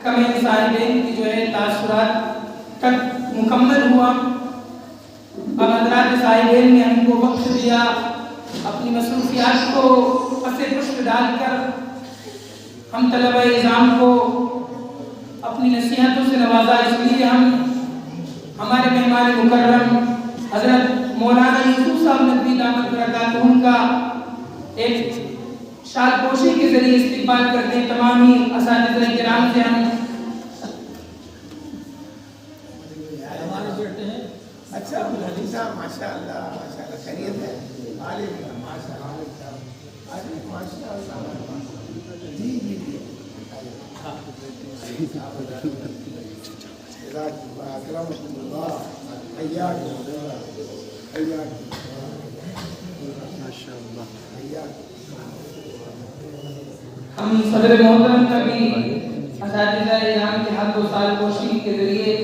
محکمہ صاحبین کی جو ہے تاثرات تک مکمل ہوا. اب حضرات صاحبین نے ہم کو وقت دیا، اپنی مصروفیات کو پس پشت ڈال کر ہم طلبہ نظام کو اپنی نصیحتوں سے نوازا. اس لیے ہم ہمارے مہمان مکرم حضرت مولانا یوسف صاحب ندوی دامت برکاتہم کا ایک شال پوشی کے ذریعے استقبال کرتے ہیں. تمامی اساتذہ کرام سے ہم اچھا عبدالحلیم صاحب ماشاء اللہ خیریت ہے. ماشاء اللہ جی جی جی اکرمکم اللہ حیاکم ہم صدر محترم کا بھی اساتذہ کرام کے ہاتھ و سال پوشی کے ذریعے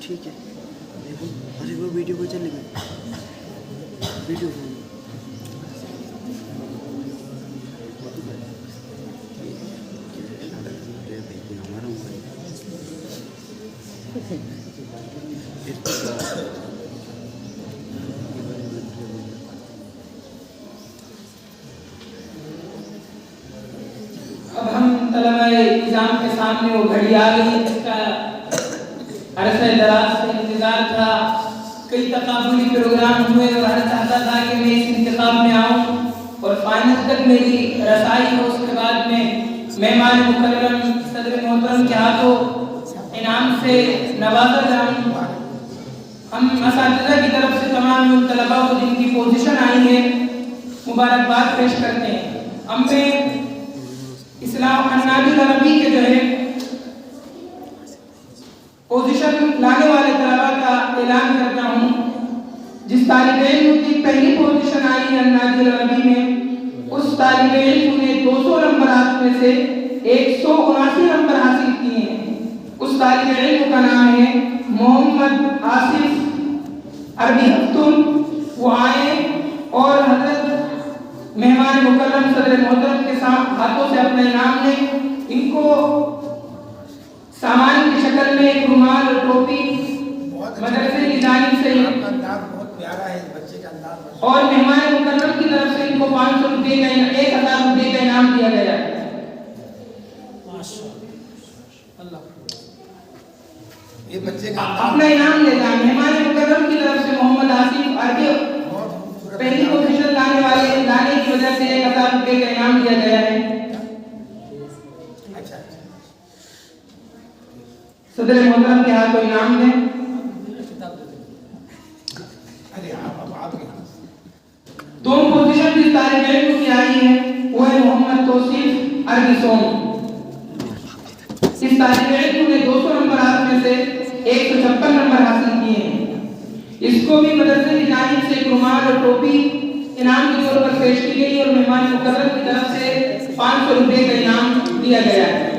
ٹھیک ہے. ارے وہ ویڈیو کو چلے گئے ویڈیو اب ہم طلبہ نظام کے سامنے وہ گھڑی آ گئی جس کا عرصہ دراز سے انتظار تھا. کئی تقابلی پروگرام ہوئے اور ہر چاہتا تھا کہ میں اس انتخاب میں آؤں اور فائنل تک میری رسائی ہو. اس کے بعد میں مہمان مکرم صدر محترم کے ہاتھوں انعام سے نوازا جاؤں. ہم اساتذہ کی طرف سے تمام ان طلباء کو جن کی پوزیشن آئی ہے مبارکباد پیش کرتے ہیں. ہم نے اسلام النادی العربی کے جو ہے پوزیشن لانے والے طلباء کا اعلان کرتا ہوں. جس طالب علم کی پہلی پوزیشن آئی ہے النادی العربی میں، اس طالب علم نے 200 نمبرات میں سے 179 نمبر حاصل کیے ہیں. اس طالب علم کا نام ہے محمد آصف عربی ہفتن. وہ آئے اور حضرت مہمان مکرم صدر محترم کے ساتھ ہاتھوں سے اپنا انعام لیں. ان کو سامان کی شکل میں ایک رومال اور ٹوپی مدرسے کی جانب سے بہت پیارا ہے بچے کا انداز اور مہمان مکرم کی طرف سے ان کو 500 روپے کا 1000 روپے کا انعام دیا گیا ہے. یہ بچے کا اپنا انعام لے جائیں. مہمان مکرم کی طرف سے محمد آصف عربی پہلی پوزیشن لانے کی وجہ سے 1000 روپے کا انعام دیا گیا ہے. صدر محترم کے ہاتھ کو انعام دیں. دوم پوزیشن جس طالب علم کی آئی ہے وہ ہے محمد توصیف عربی سوم. اس طالب علم نے 200 نمبرات میں سے 156 نمبر حاصل کیے ہیں. اس کو بھی مدرسے کی جانب سے ایک رومال اور ٹوپی انعام کے طور پر پیش کی گئی اور مہمان مکرم کی طرف سے 500 روپے کا انعام دیا گیا ہے.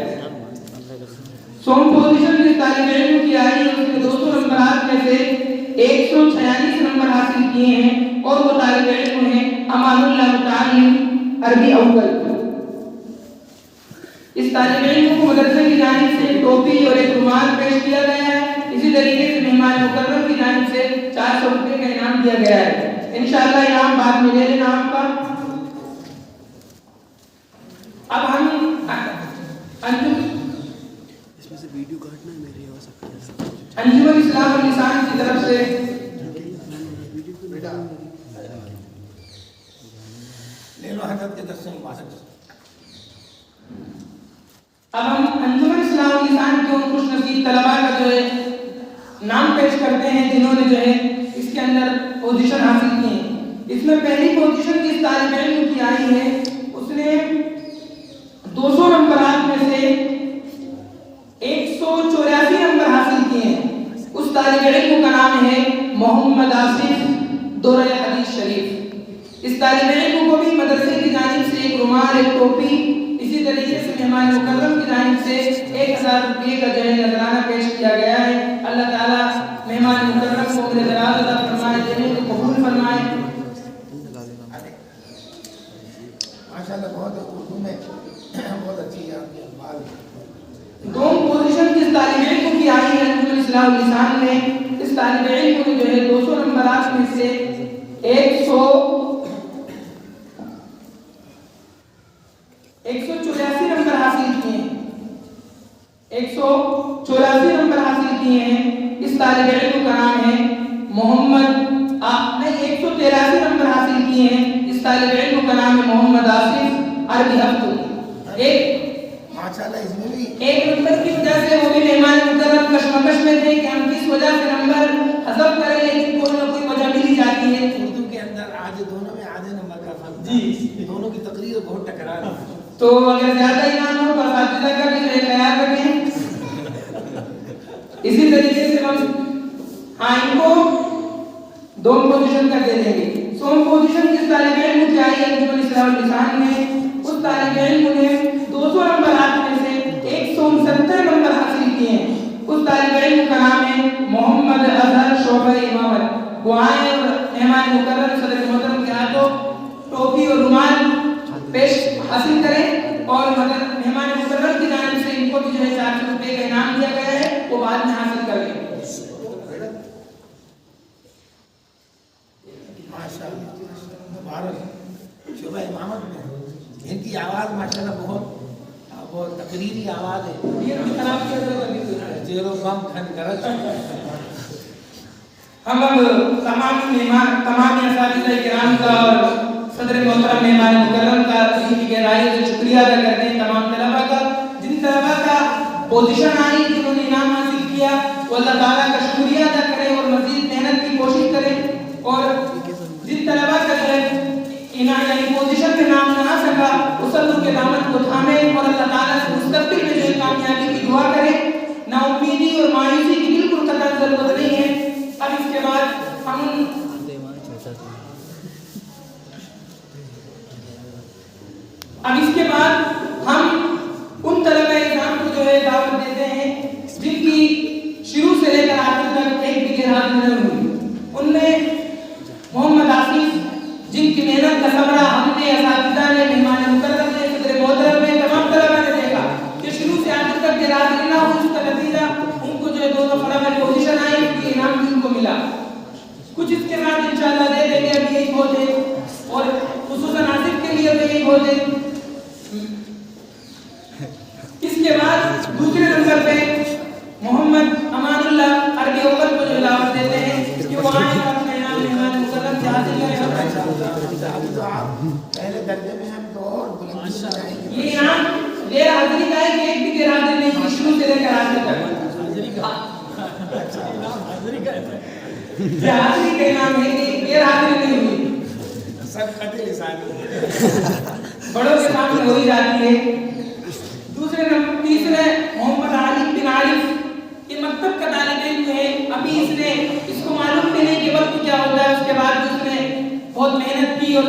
سوم پوزیشن جس طالب علم کی آئی ہے اس نے 200 نمبرات میں سے 146 نمبر حاصل کیے ہیں اور وہ طالب علم ہیں امان اللہ متعلم عربی اول. اس طالب علم کو مدرسے کی جانب سے ٹوپی اور ایک رومال پیش کیا گیا ہے. اسی طریقے سے مہمان مکرم کی جانب سے 400 روپے کا انعام دیا گیا ہے. انشاءاللہ انعام بعد میں لے لینا آپ کا. اب ہم اس میں سے ویڈیو کاٹنا ہے میرے ہو سکتا ہے. انجمن اسلام واللسان کی طرف سے لے لو حضرت کے درس مبارک. اب ہم انجمن اسلام واللسان کے ان خوش نصیب طلباء کا جو ہے نام پیش کرتے ہیں جنہوں نے جو ہے اس کے اندر پوزیشن حاصل کی ہے. اس میں پہلی پوزیشن جس طالب علم کی آئی ہے اس نے 200 نمبرات میں سے محمد آصف دورہ حدیث شریف. اس طالب علم کو بھی مدرسے کی جانب سے ایک رومال، ایک ٹوپی، اسی طریقے سے مہمان مکرم کی جانب سے 1000 روپے کا جو ہے نذرانہ پیش کیا گیا ہے. اللہ تعالیٰ مہمان مکرم کو عمر دراز عطا فرمائے، دینے کو قبول فرمائے. ماشاءاللہ بہت اردو میں بہت اچھی ہے آپ کی الفاظ. دوم پوزیشن جس طالب علم کی آئی ہے انجمن اصلاح اللسان میں، اس طالب علم کو جو ہے 200 نمبرات میں سے 184 نمبر حاصل کیے ہیں. 184 نمبر حاصل کیے ہیں. اس طالب علم کا نام ہے محمد 183 نمبر حاصل کیے ہیں. اس طالب علم کا نام ہے محمد آصف عربی ہفتوں. ماشاءاللہ اس میں بھی ایک نمبر کی وجہ سے وہ بھی مہمان مکرم کشمکش میں تھے کہ ہم کس وجہ سے نمبر حذف کریں، لیکن کوئی نہ کوئی وجہ مل ہی جاتی ہے. اردو کے اندر آدھے دونوں میں آدھے نمبر کا فرق جی دونوں کی تقریر بہت ٹکرا رہی ہے. تو اگر زیادہ ایمان ہو تو اساتذہ کا بھی خیال رکھیں. اسی طریقے سے ہم ان کو دوم پوزیشن کا دے دیں گے. سوم پوزیشن جس طالب علم کی آئی ہے انجمن اصلاح اللسان میں، اس طالب علم نے 200 نمبرات میں سے 169 نمبر حاصل کیے ہیں. اس طالب علم کا نام ہے محمد اظہر شعبہ امامت. وہ آئے اور مہمان مکرم صدر محترم کے ہاتھوں ٹوپی اور رومال پیش حاصل کریں، اور مہمان مکرم کی جانب سے ان کو بھی جو ہے 400 روپے کا انعام دیا گیا ہے، وہ بعد میں حاصل کر لیں. ماشاءاللہ مبارک. شعبہ امامت میں ان کی آواز ماشاءاللہ بہت تقریری آواز ہے. زیرو بم کھن کرج. ہم اب تمام اساتذہ کرام کا اور صدر محترم مہمان مکرم کا ان کی گہرائی سے شکریہ ادا کرتے ہیں. تمام طلباء کا، جن طلباء کا پوزیشن آئی، جنہوں نے انعام حاصل کیا، وہ اللہ تعالیٰ کا شکریہ ادا کریں اور مزید محنت کی کوشش کریں. اور جن طلباء کا جو ہے یعنی پوزیشن میں نام نہ آ سکا، اس اللہ کے دامن کو تھامیں اور اللہ تعالیٰ سے مستقبل میں جو ہے کامیابی کی دعا کریں. نا امیدی اور مایوسی کی بالکل قطعی ضرورت نہیں ہے. اب اس کے بعد ہم ان طلباء اکرام کو جو ہے دعوت دیتے ہیں جن کی شروع سے لے کر آخر تک ایک بھی گیرہاں نہ ہوئی. ان میں محمد آصف، جن کی محنت کا ثمرہ ہم نے، اساتذہ نے، مہمان مکرم نے، صدر محترم نے، تمام طلباء نے دیکھا کہ شروع سے آخر تک گیرہاں نہ ہوئی. اس کا نتیجہ ان کو جو ہے 2 دفعہ میں پوزیشن آئی، ان کی انعام بھی ان کو ملا. کچھ اس کے بعد انشاءاللہ دے دیں گے. اب یہی بہت ہے، اور خصوصاً آصف کے لیے تو یہی بہت ہے. اس کے بعد دوسرے نمبر پہ محمد امان اللہ عربی اول کو جو دعوت دیتے ہیں کہ وہ آئیں اور اپنا انعام مہمان مکرم سے حاصل کریں. پہلے درجے میں ہم تو اور بلندی جائیں گے. یہ انعام غیر حاضری کا ہے کہ ایک بھی غیر حاضر نہیں، شروع سے لے کر آخر تک. حاضری کا انعام ہے کہ غیر حاضری نہیں ہوئی. سب خطے لسانی بڑوں کے سامنے ہو ہی جاتی ہے. تیسرے محمد عالم بن عارف، یہ مکتب کا طالب علم ہے. ابھی اس کو معلوم بھی نہیں کہ وقت کیا ہوتا ہے. اس کے بعد اس نے بہت محنت کی اور